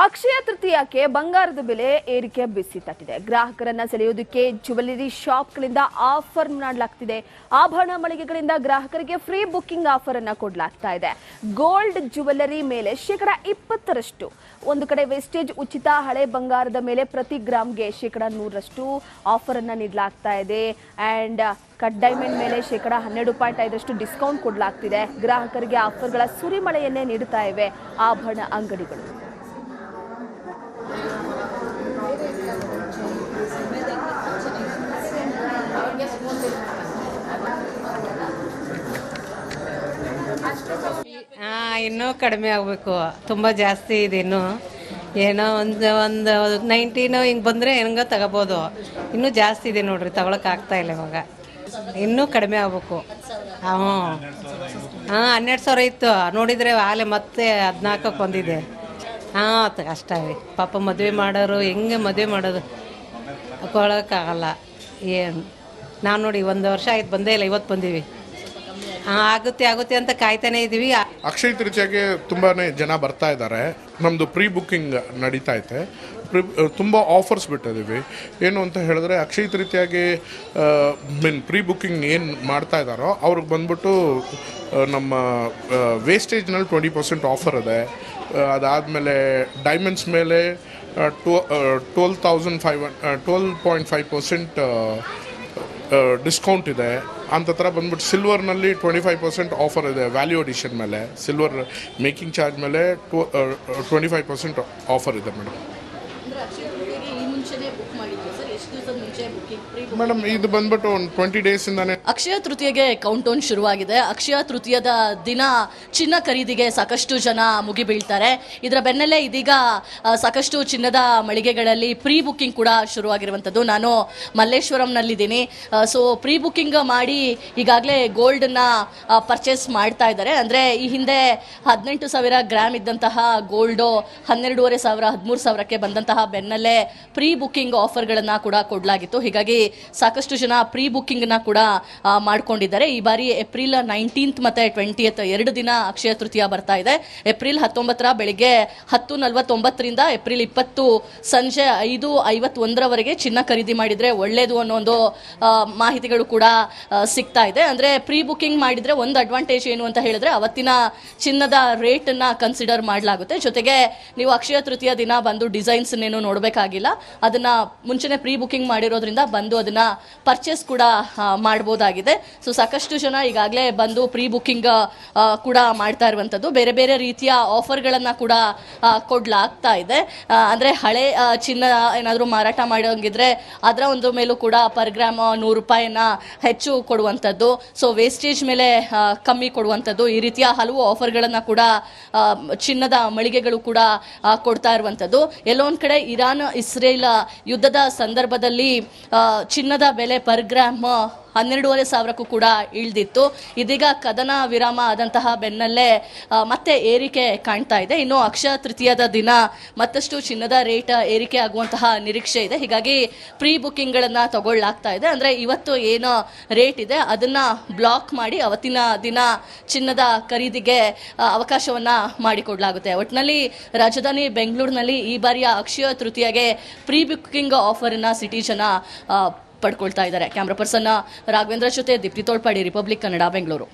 ಅಕ್ಷಯ ತೃತೀಯಕ್ಕೆ ಬಂಗಾರದ ಬೆಲೆ ಏರಿಕೆ ಬಿಸಿ ತಟ್ಟಿದೆ. ಗ್ರಾಹಕರನ್ನ ಸೆಳೆಯೋದಕ್ಕೆ ಜ್ಯುವೆಲರಿ ಶಾಪ್ಗಳಿಂದ ಆಫರ್ ಮಾಡಲಾಗ್ತಿದೆ. ಆಭರಣ ಮಳಿಗೆಗಳಿಂದ ಗ್ರಾಹಕರಿಗೆ ಫ್ರೀ ಬುಕ್ಕಿಂಗ್ ಆಫರ್ ಅನ್ನ ಕೊಡಲಾಗ್ತಾ ಇದೆ. ಗೋಲ್ಡ್ ಜ್ಯುವೆಲರಿ ಮೇಲೆ 20% ಒಂದು ಕಡೆ ವೇಸ್ಟೇಜ್ ಉಚಿತ, ಹಳೆ ಬಂಗಾರದ ಮೇಲೆ ಪ್ರತಿ ಗ್ರಾಮ್ಗೆ 100% ಆಫರ್ ಅನ್ನ ನೀಡಲಾಗ್ತಾ ಇದೆ. ಅಂಡ್ ಕಟ್ ಡೈಮಂಡ್ ಮೇಲೆ 12.5% ಡಿಸ್ಕೌಂಟ್ ಕೊಡಲಾಗ್ತಿದೆ. ಗ್ರಾಹಕರಿಗೆ ಆಫರ್ಗಳ ಸುರಿಮಳೆಯನ್ನೇ ನೀಡುತ್ತಾ ಇವೆ ಆಭರಣ ಅಂಗಡಿಗಳು. ಇನ್ನೂ ಕಡಿಮೆ ಆಗಬೇಕು, ತುಂಬ ಜಾಸ್ತಿ ಇದೆ. ಇನ್ನೂ ಏನೋ ಒಂದು 19 ಹಿಂಗೆ ಬಂದರೆ ಹೆಂಗೆ ತಗೋಬೋದು. ಇನ್ನೂ ಜಾಸ್ತಿ ಇದೆ ನೋಡ್ರಿ, ತಗೊಳಕ್ಕೆ ಆಗ್ತಾ ಇಲ್ಲ ಇವಾಗ. ಇನ್ನೂ ಕಡಿಮೆ ಆಗಬೇಕು. ಹಾಂ 12,000 ಇತ್ತು ನೋಡಿದರೆ ಆಲೆ ಮತ್ತೆ 14ಕ್ಕೆ ಬಂದಿದೆ. ಅಷ್ಟೇ ಪಾಪ. ಮದುವೆ ಮಾಡೋರು ಹೆಂಗೆ ಮದುವೆ ಮಾಡೋದು ಕೊಳೋಕ್ಕಾಗಲ್ಲ. ಏನು ನಾವು ನೋಡಿ 1 ವರ್ಷ ಆಯ್ತು ಬಂದೇ ಇಲ್ಲ, ಇವತ್ತು ಬಂದೀವಿ. ಆಗುತ್ತೆ ಅಂತ ಕಾಯ್ತಾನೆ ಇದ್ದೀವಿ. ಅಕ್ಷಯ ತೃತೀಯಕ್ಕೆ ತುಂಬಾ ಜನ ಬರ್ತಾ ಇದ್ದಾರೆ. ನಮ್ಮದು ಪ್ರೀ ಬುಕ್ಕಿಂಗ್ ನಡೀತಾ ಐತೆ. ತುಂಬ ಆಫರ್ಸ್ ಬಿಟ್ಟಿದ್ದೀವಿ. ಏನು ಅಂತ ಹೇಳಿದ್ರೆ ಅಕ್ಷಯ ತೃತೀಯಗೆ ಪ್ರೀ ಬುಕ್ಕಿಂಗ್ ಏನು ಮಾಡ್ತಾ ಇದ್ದಾರೋ ಅವ್ರಿಗೆ ಬಂದ್ಬಿಟ್ಟು ನಮ್ಮ ವೇಸ್ಟೇಜ್ನಲ್ಲಿ 20% ಆಫರ್ ಇದೆ. ಅದಾದಮೇಲೆ ಡೈಮಂಡ್ಸ್ ಮೇಲೆ 12.5% ಡಿಸ್ಕೌಂಟ್ ಇದೆ. ಅಂತ ಥರ ಬಂದ್ಬಿಟ್ಟು ಸಿಲ್ವರ್ನಲ್ಲಿ 25% ಆಫರ್ ಇದೆ. ವ್ಯಾಲ್ಯೂ ಅಡಿಷನ್ ಮೇಲೆ ಸಿಲ್ವರ್ ಮೇಕಿಂಗ್ ಚಾರ್ಜ್ ಮೇಲೆ 25% ಆಫರ್ ಇದೆ ಮೇಡಮ್. ಮೇಡಮ್ ಇದು ಬಂದ್ಬಿಟ್ಟು ಒಂದು 20 ಡೇಸಿಂದಾನೆ ಅಕ್ಷಯ ತೃತೀಯಗೆ ಕೌಂಟ್ ಡೌನ್ ಶುರುವಾಗಿದೆ. ಅಕ್ಷಯ ತೃತೀಯದ ದಿನ ಚಿನ್ನ ಖರೀದಿಗೆ ಸಾಕಷ್ಟು ಜನ ಮುಗಿಬೀಳ್ತಾರೆ. ಇದರ ಬೆನ್ನಲ್ಲೇ ಇದೀಗ ಸಾಕಷ್ಟು ಚಿನ್ನದ ಮಳಿಗೆಗಳಲ್ಲಿ ಪ್ರೀ ಬುಕ್ಕಿಂಗ್ ಕೂಡ ಶುರುವಾಗಿರುವಂಥದ್ದು. ನಾನು ಮಲ್ಲೇಶ್ವರಂನಲ್ಲಿದ್ದೀನಿ. ಸೊ ಪ್ರೀ ಬುಕ್ಕಿಂಗ್ ಮಾಡಿ ಈಗಾಗಲೇ ಗೋಲ್ಡನ್ನ ಪರ್ಚೇಸ್ ಮಾಡ್ತಾ ಇದ್ದಾರೆ. ಅಂದರೆ ಈ ಹಿಂದೆ 18,000 ಗ್ರಾಮ್ ಇದ್ದಂತಹ ಗೋಲ್ಡು 12,500 13,000ಕ್ಕೆ ಬಂದಂತಹ ಬೆನ್ನಲ್ಲೇ ಪ್ರೀ ಬುಕ್ಕಿಂಗ್ ಆಫರ್ಗಳನ್ನು ಕೂಡ ಕೊಡಲಾಗಿತ್ತು. ಹೀಗಾಗಿ ಸಾಕಷ್ಟು ಜನ ಪ್ರೀ ಬುಕ್ಕಿಂಗ್ನ ಕೂಡ ಮಾಡ್ಕೊಂಡಿದ್ದಾರೆ. ಈ ಬಾರಿ ಏಪ್ರಿಲ್ 19 ಮತ್ತು 20 2 ದಿನ ಅಕ್ಷಯ ತೃತೀಯ ಬರ್ತಾ ಇದೆ. ಏಪ್ರಿಲ್ 19 ಬೆಳಿಗ್ಗೆ 10:49ರಿಂದ ಏಪ್ರಿಲ್ 20 ಸಂಜೆ 5:51 ಚಿನ್ನ ಖರೀದಿ ಮಾಡಿದರೆ ಒಳ್ಳೆಯದು ಅನ್ನೋ ಒಂದು ಮಾಹಿತಿಗಳು ಕೂಡ ಸಿಗ್ತಾ ಇದೆ. ಅಂದರೆ ಪ್ರೀ ಬುಕ್ಕಿಂಗ್ ಮಾಡಿದರೆ ಒಂದು ಅಡ್ವಾಂಟೇಜ್ ಏನು ಅಂತ ಹೇಳಿದ್ರೆ ಅವತ್ತಿನ ಚಿನ್ನದ ರೇಟನ್ನು ಕನ್ಸಿಡರ್ ಮಾಡಲಾಗುತ್ತೆ. ಜೊತೆಗೆ ನೀವು ಅಕ್ಷಯ ತೃತೀಯ ದಿನ ಬಂದು ಡಿಸೈನ್ಸ್ನೇನು ನೋಡಬೇಕಾಗಿಲ್ಲ. ಅದನ್ನು ಮುಂಚೆನೇ ಪ್ರೀ ಬುಕ್ಕಿಂಗ್ ಮಾಡಿರೋದ್ರಿಂದ ಬಂದು ಅದನ್ನು ಪರ್ಚೇಸ್ ಕೂಡ ಮಾಡ್ಬೋದಾಗಿದೆ. ಸೊ ಸಾಕಷ್ಟು ಜನ ಈಗಾಗಲೇ ಬಂದು ಪ್ರೀ ಬುಕ್ಕಿಂಗ್ ಕೂಡ ಮಾಡ್ತಾ ಇರುವಂಥದ್ದು. ಬೇರೆ ಬೇರೆ ರೀತಿಯ ಆಫರ್ಗಳನ್ನು ಕೂಡ ಕೊಡಲಾಗ್ತಾ ಇದೆ. ಅಂದರೆ ಹಳೆ ಚಿನ್ನ ಏನಾದರೂ ಮಾರಾಟ ಮಾಡೋಂಗಿದ್ರೆ ಅದರ ಒಂದು ಮೇಲೂ ಕೂಡ ಪರ್ ಗ್ರಾಮ್ 100 ರೂಪಾಯಿನ ಹೆಚ್ಚು ಕೊಡುವಂಥದ್ದು. ಸೊ ವೇಸ್ಟೇಜ್ ಮೇಲೆ ಕಮ್ಮಿ ಕೊಡುವಂಥದ್ದು. ಈ ರೀತಿಯ ಹಲವು ಆಫರ್ಗಳನ್ನು ಕೂಡ ಚಿನ್ನದ ಮಳಿಗೆಗಳು ಕೂಡ ಕೊಡ್ತಾ ಇರುವಂಥದ್ದು. ಎಲ್ಲೊಂದು ಕಡೆ ಇರಾನ್ ಇಸ್ರೇಲ್ ಯುದ್ಧದ ಸಂದರ್ಭದಲ್ಲಿ ಚಿನ್ನದ ಬೆಲೆ ಪರ್ ಗ್ರಾಮ್ 12,500ಕ್ಕೂ ಕೂಡ ಇಳಿದಿತ್ತು. ಇದೀಗ ಕದನ ವಿರಾಮ ಆದಂತಹ ಬೆನ್ನಲ್ಲೇ ಮತ್ತೆ ಏರಿಕೆ ಕಾಣ್ತಾ ಇದೆ. ಇನ್ನು ಅಕ್ಷಯ ತೃತೀಯದ ದಿನ ಮತ್ತಷ್ಟು ಚಿನ್ನದ ರೇಟ್ ಏರಿಕೆ ಆಗುವಂತಹ ನಿರೀಕ್ಷೆ ಇದೆ. ಹೀಗಾಗಿ ಪ್ರೀ ಬುಕ್ಕಿಂಗ್ಗಳನ್ನು ತಗೊಳ್ಳಲಾಗ್ತಾ ಇದೆ. ಅಂದರೆ ಇವತ್ತು ಏನು ರೇಟ್ ಇದೆ ಅದನ್ನು ಬ್ಲಾಕ್ ಮಾಡಿ ಅವತ್ತಿನ ದಿನ ಚಿನ್ನದ ಖರೀದಿಗೆ ಅವಕಾಶವನ್ನು ಮಾಡಿಕೊಡಲಾಗುತ್ತೆ. ಒಟ್ಟಿನಲ್ಲಿ ರಾಜಧಾನಿ ಬೆಂಗಳೂರಿನಲ್ಲಿ ಈ ಬಾರಿಯ ಅಕ್ಷಯ ತೃತೀಯಗೆ ಪ್ರೀ ಬುಕ್ಕಿಂಗ್ ಆಫರನ್ನು ಸಿಟಿ ಜನ ಪಡ್ಕೊಳ್ತಾ ಇದ್ದಾರೆ. ಕ್ಯಾಮ್ರಾ ಪರ್ಸನ್ ರಾಘವೇಂದ್ರ ಜೊತೆ ದೀಪ್ತಿ ತೋಳ್ಪಾಡಿ, ರಿಪಬ್ಲಿಕ್ ಕನ್ನಡ, ಬೆಂಗಳೂರು.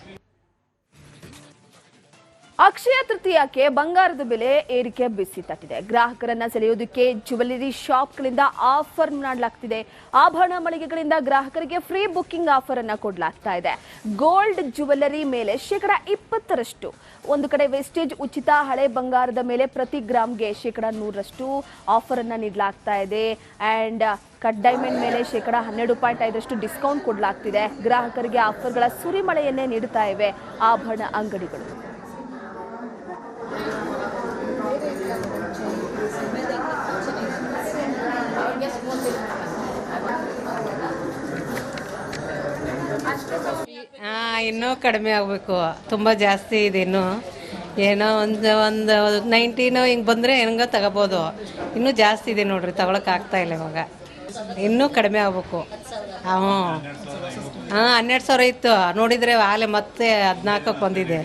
ಅಕ್ಷಯ ತೃತೀಯಕ್ಕೆ ಬಂಗಾರದ ಬೆಲೆ ಏರಿಕೆ ಬಿಸಿ ತಟ್ಟಿದೆ. ಗ್ರಾಹಕರನ್ನ ಸೆಳೆಯೋದಕ್ಕೆ ಜ್ಯುವೆಲರಿ ಶಾಪ್ಗಳಿಂದ ಆಫರ್ ಮಾಡಲಾಗ್ತಿದೆ. ಆಭರಣ ಮಳಿಗೆಗಳಿಂದ ಗ್ರಾಹಕರಿಗೆ ಫ್ರೀ ಬುಕ್ಕಿಂಗ್ ಆಫರ್ ಅನ್ನ ಕೊಡಲಾಗ್ತಾ ಇದೆ. ಗೋಲ್ಡ್ ಜ್ಯುವೆಲರಿ ಮೇಲೆ 20% ಒಂದು ಕಡೆ ವೇಸ್ಟೇಜ್ ಉಚಿತ, ಹಳೆ ಬಂಗಾರದ ಮೇಲೆ ಪ್ರತಿ ಗ್ರಾಮ್ಗೆ 100% ಆಫರ್ ಅನ್ನ ನೀಡಲಾಗ್ತಾ ಇದೆ. ಅಂಡ್ ಕಟ್ ಡೈಮಂಡ್ ಮೇಲೆ 12.5% ಡಿಸ್ಕೌಂಟ್ ಕೊಡಲಾಗ್ತಿದೆ. ಗ್ರಾಹಕರಿಗೆ ಆಫರ್ಗಳ ಸುರಿಮಳೆಯನ್ನೇ ನೀಡುತ್ತಾ ಇವೆ ಆಭರಣ ಅಂಗಡಿಗಳು. ಇನ್ನೂ ಕಡಿಮೆ ಆಗಬೇಕು, ತುಂಬ ಜಾಸ್ತಿ ಇದೆ. ಇನ್ನೂ ಏನೋ ಒಂದು 19 ಹಿಂಗೆ ಬಂದರೆ ಹೆಂಗೆ ತಗೋಬೋದು. ಇನ್ನೂ ಜಾಸ್ತಿ ಇದೆ ನೋಡ್ರಿ, ತಗೊಳಕ್ಕೆ ಆಗ್ತಾ ಇಲ್ಲ ಇವಾಗ. ಇನ್ನೂ ಕಡಿಮೆ ಆಗಬೇಕು. 12,000 ಇತ್ತು ನೋಡಿದರೆ ಆಲೆ ಮತ್ತೆ 14ಕ್ಕೆ ಬಂದಿದೆ.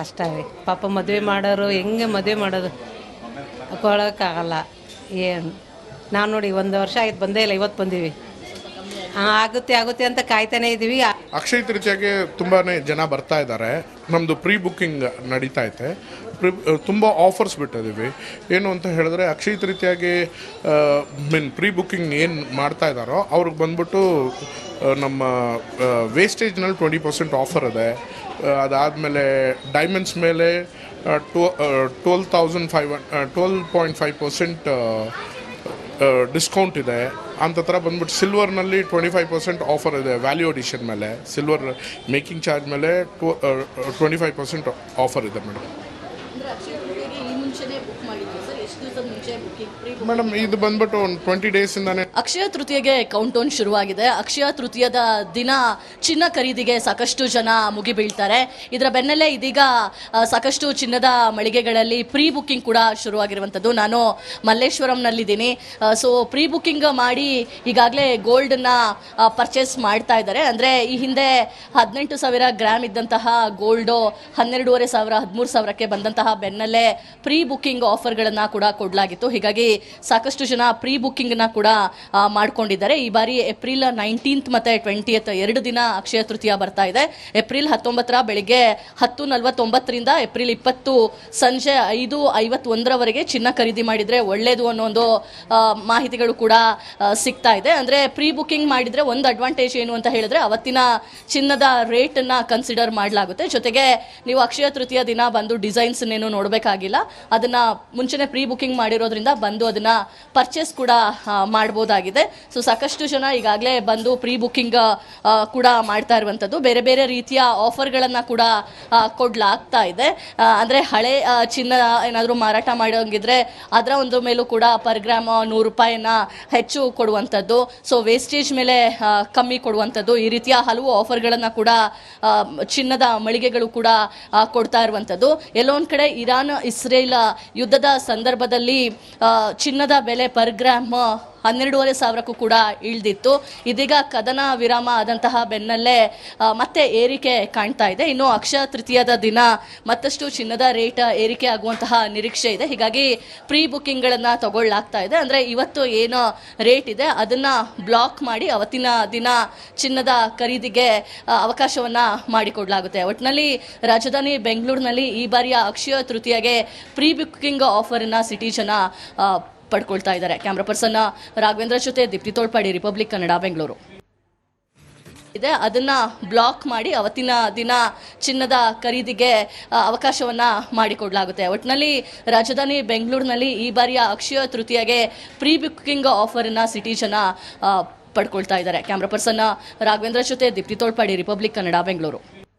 ಅಷ್ಟೇ ಪಾಪ. ಮದುವೆ ಮಾಡೋರು ಹೆಂಗೆ ಮದುವೆ ಮಾಡೋದು ಕೊಡೋಕ್ಕಾಗಲ್ಲ. ಏನು ನಾವು ನೋಡಿ 1 ವರ್ಷ ಆಯ್ತು ಬಂದೇ ಇಲ್ಲ, ಇವತ್ತು ಬಂದೀವಿ. ಆಗುತ್ತೆ ಅಂತ ಕಾಯ್ತಾನೆ ಇದ್ದೀವಿ. ಅಕ್ಷಯ ತೃತೀಯಕ್ಕೆ ತುಂಬಾ ಜನ ಬರ್ತಾ ಇದ್ದಾರೆ. ನಮ್ಮದು ಪ್ರೀ ಬುಕ್ಕಿಂಗ್ ನಡೀತಾ ಐತೆ. ತುಂಬ ಆಫರ್ಸ್ ಬಿಟ್ಟಿದ್ದೀವಿ. ಏನು ಅಂತ ಹೇಳಿದ್ರೆ ಅಕ್ಷಯ ತೃತೀಯಗೆ ಪ್ರೀ ಬುಕ್ಕಿಂಗ್ ಏನು ಮಾಡ್ತಾ ಇದ್ದಾರೋ ಅವ್ರಿಗೆ ಬಂದ್ಬಿಟ್ಟು ನಮ್ಮ ವೇಸ್ಟೇಜ್ನಲ್ಲಿ 20% ಆಫರ್ ಇದೆ. ಅದಾದಮೇಲೆ ಡೈಮಂಡ್ಸ್ ಮೇಲೆ 12.5% ಡಿಸ್ಕೌಂಟ್ ಇದೆ. ಅಂತ ಥರ ಬಂದ್ಬಿಟ್ಟು ಸಿಲ್ವರ್ನಲ್ಲಿ 25% ಆಫರ್ ಇದೆ. ವ್ಯಾಲ್ಯೂ ಅಡಿಷನ್ ಮೇಲೆ ಸಿಲ್ವರ್ ಮೇಕಿಂಗ್ ಚಾರ್ಜ್ ಮೇಲೆ 25% ಆಫರ್ ಇದೆ ಮೇಡಮ್. ಮೇಡಮ್ ಇದು ಬಂದ್ಬಿಟ್ಟು ಒಂದು 20 ಡೇಸಿಂದಾನೆ ಅಕ್ಷಯ ತೃತೀಯಗೆ ಕೌಂಟ್ ಡೌನ್ ಶುರುವಾಗಿದೆ. ಅಕ್ಷಯ ತೃತೀಯದ ದಿನ ಚಿನ್ನ ಖರೀದಿಗೆ ಸಾಕಷ್ಟು ಜನ ಮುಗಿಬೀಳ್ತಾರೆ. ಇದರ ಬೆನ್ನಲ್ಲೇ ಇದೀಗ ಸಾಕಷ್ಟು ಚಿನ್ನದ ಮಳಿಗೆಗಳಲ್ಲಿ ಪ್ರೀ ಬುಕ್ಕಿಂಗ್ ಕೂಡ ಶುರುವಾಗಿರುವಂಥದ್ದು. ನಾನು ಮಲ್ಲೇಶ್ವರಂನಲ್ಲಿದ್ದೀನಿ. ಸೊ ಪ್ರೀ ಬುಕ್ಕಿಂಗ್ ಮಾಡಿ ಈಗಾಗಲೇ ಗೋಲ್ಡನ್ನ ಪರ್ಚೇಸ್ ಮಾಡ್ತಾ ಇದ್ದಾರೆ. ಅಂದರೆ ಈ ಹಿಂದೆ 18,000 ಗ್ರಾಮ್ ಇದ್ದಂತಹ ಗೋಲ್ಡು 12,500 13,000ಕ್ಕೆ ಬಂದಂತಹ ಬೆನ್ನಲ್ಲೇ ಪ್ರೀ ಬುಕ್ಕಿಂಗ್ ಆಫರ್ಗಳನ್ನು ಕೂಡ ಕೊಡಲಾಗಿತ್ತು. ಹೀಗಾಗಿ ಸಾಕಷ್ಟು ಜನ ಪ್ರೀ ಬುಕ್ಕಿಂಗ್ನ ಕೂಡ ಮಾಡ್ಕೊಂಡಿದ್ದಾರೆ. ಈ ಬಾರಿ ಏಪ್ರಿಲ್ 19 ಮತ್ತು 20 2 ದಿನ ಅಕ್ಷಯ ತೃತೀಯ ಬರ್ತಾ ಇದೆ. ಏಪ್ರಿಲ್ 19 ಬೆಳಿಗ್ಗೆ 10:49ರಿಂದ ಏಪ್ರಿಲ್ 20 ಸಂಜೆ 5:51 ಚಿನ್ನ ಖರೀದಿ ಮಾಡಿದರೆ ಒಳ್ಳೆಯದು ಅನ್ನೋ ಒಂದು ಮಾಹಿತಿಗಳು ಕೂಡ ಸಿಗ್ತಾ ಇದೆ. ಅಂದರೆ ಪ್ರೀ ಬುಕ್ಕಿಂಗ್ ಮಾಡಿದರೆ ಒಂದು ಅಡ್ವಾಂಟೇಜ್ ಏನು ಅಂತ ಹೇಳಿದ್ರೆ ಅವತ್ತಿನ ಚಿನ್ನದ ರೇಟನ್ನು ಕನ್ಸಿಡರ್ ಮಾಡಲಾಗುತ್ತೆ. ಜೊತೆಗೆ ನೀವು ಅಕ್ಷಯ ತೃತೀಯ ದಿನ ಬಂದು ಡಿಸೈನ್ಸ್ನೇನು ನೋಡಬೇಕಾಗಿಲ್ಲ. ಅದನ್ನು ಮುಂಚೆನೇ ಪ್ರೀ ಬುಕ್ಕಿಂಗ್ ಮಾಡಿರೋದ್ರಿಂದ ಬಂದು ಅದನ್ನು ಪರ್ಚೇಸ್ ಕೂಡ ಮಾಡ್ಬೋದಾಗಿದೆ. ಸೊ ಸಾಕಷ್ಟು ಜನ ಈಗಾಗಲೇ ಬಂದು ಪ್ರೀ ಬುಕ್ಕಿಂಗ್ ಕೂಡ ಮಾಡ್ತಾ ಇರುವಂಥದ್ದು. ಬೇರೆ ಬೇರೆ ರೀತಿಯ ಆಫರ್ಗಳನ್ನು ಕೂಡ ಕೊಡಲಾಗ್ತಾ ಇದೆ. ಅಂದರೆ ಹಳೆ ಚಿನ್ನ ಏನಾದರೂ ಮಾರಾಟ ಮಾಡೋಂಗಿದ್ರೆ ಅದರ ಒಂದು ಮೇಲೂ ಕೂಡ ಪರ್ ಗ್ರಾಮ್ 100 ರೂಪಾಯಿನ ಹೆಚ್ಚು ಕೊಡುವಂಥದ್ದು. ಸೊ ವೇಸ್ಟೇಜ್ ಮೇಲೆ ಕಮ್ಮಿ ಕೊಡುವಂಥದ್ದು. ಈ ರೀತಿಯ ಹಲವು ಆಫರ್ಗಳನ್ನು ಕೂಡ ಚಿನ್ನದ ಮಳಿಗೆಗಳು ಕೂಡ ಕೊಡ್ತಾ ಇರುವಂಥದ್ದು. ಎಲ್ಲೊಂದು ಕಡೆ ಇರಾನ್ ಇಸ್ರೇಲ್ ಯುದ್ಧದ ಸಂದರ್ಭದಲ್ಲಿ ಚಿನ್ನದ ಬೆಲೆ ಪರ್ ಗ್ರಾಮ್ 12,500ಕ್ಕೂ ಕೂಡ ಇಳಿದಿತ್ತು. ಇದೀಗ ಕದನ ವಿರಾಮ ಆದಂತಹ ಬೆನ್ನಲ್ಲೇ ಮತ್ತೆ ಏರಿಕೆ ಕಾಣ್ತಾ ಇದೆ. ಇನ್ನು ಅಕ್ಷಯ ತೃತೀಯದ ದಿನ ಮತ್ತಷ್ಟು ಚಿನ್ನದ ರೇಟ್ ಏರಿಕೆ ಆಗುವಂತಹ ನಿರೀಕ್ಷೆ ಇದೆ. ಹೀಗಾಗಿ ಪ್ರೀ ಬುಕ್ಕಿಂಗ್ಗಳನ್ನು ತಗೊಳ್ಳಲಾಗ್ತಾ ಇದೆ. ಅಂದರೆ ಇವತ್ತು ಏನು ರೇಟ್ ಇದೆ ಅದನ್ನು ಬ್ಲಾಕ್ ಮಾಡಿ ಅವತ್ತಿನ ದಿನ ಚಿನ್ನದ ಖರೀದಿಗೆ ಅವಕಾಶವನ್ನು ಮಾಡಿಕೊಡಲಾಗುತ್ತೆ. ಒಟ್ಟಿನಲ್ಲಿ ರಾಜಧಾನಿ ಬೆಂಗಳೂರಿನಲ್ಲಿ ಈ ಬಾರಿಯ ಅಕ್ಷಯ ತೃತೀಯಗೆ ಪ್ರೀ ಬುಕ್ಕಿಂಗ್ ಆಫರನ್ನು ಸಿಟಿ ಜನ ಪಡ್ಕೊಳ್ತಾ ಇದ್ದಾರೆ. ಕ್ಯಾಮ್ರಾ ಪರ್ಸನ್ ರಾಘವೇಂದ್ರ ಜೊತೆ ದೀಪ್ತಿ ತೋಳ್ಪಾಡಿ, ರಿಪಬ್ಲಿಕ್ ಕನ್ನಡ, ಬೆಂಗಳೂರು. ಇದೆ ಅದನ್ನ ಬ್ಲಾಕ್ ಮಾಡಿ ಅವತ್ತಿನ ದಿನ ಚಿನ್ನದ ಖರೀದಿಗೆ ಅವಕಾಶವನ್ನ ಮಾಡಿಕೊಡಲಾಗುತ್ತೆ. ಒಟ್ಟಿನಲ್ಲಿ ರಾಜಧಾನಿ ಬೆಂಗಳೂರಿನಲ್ಲಿ ಈ ಬಾರಿಯ ಅಕ್ಷಯ ತೃತೀಯಗೆ ಪ್ರೀ ಬುಕ್ಕಿಂಗ್ ಆಫರನ್ನು ಸಿಟಿ ಜನ ಪಡ್ಕೊಳ್ತಾ ಇದ್ದಾರೆ. ಕ್ಯಾಮ್ರಾ ಪರ್ಸನ್ ರಾಘವೇಂದ್ರ ಜೊತೆ ದೀಪ್ತಿ ತೋಳ್ಪಾಡಿ, ರಿಪಬ್ಲಿಕ್ ಕನ್ನಡ, ಬೆಂಗಳೂರು.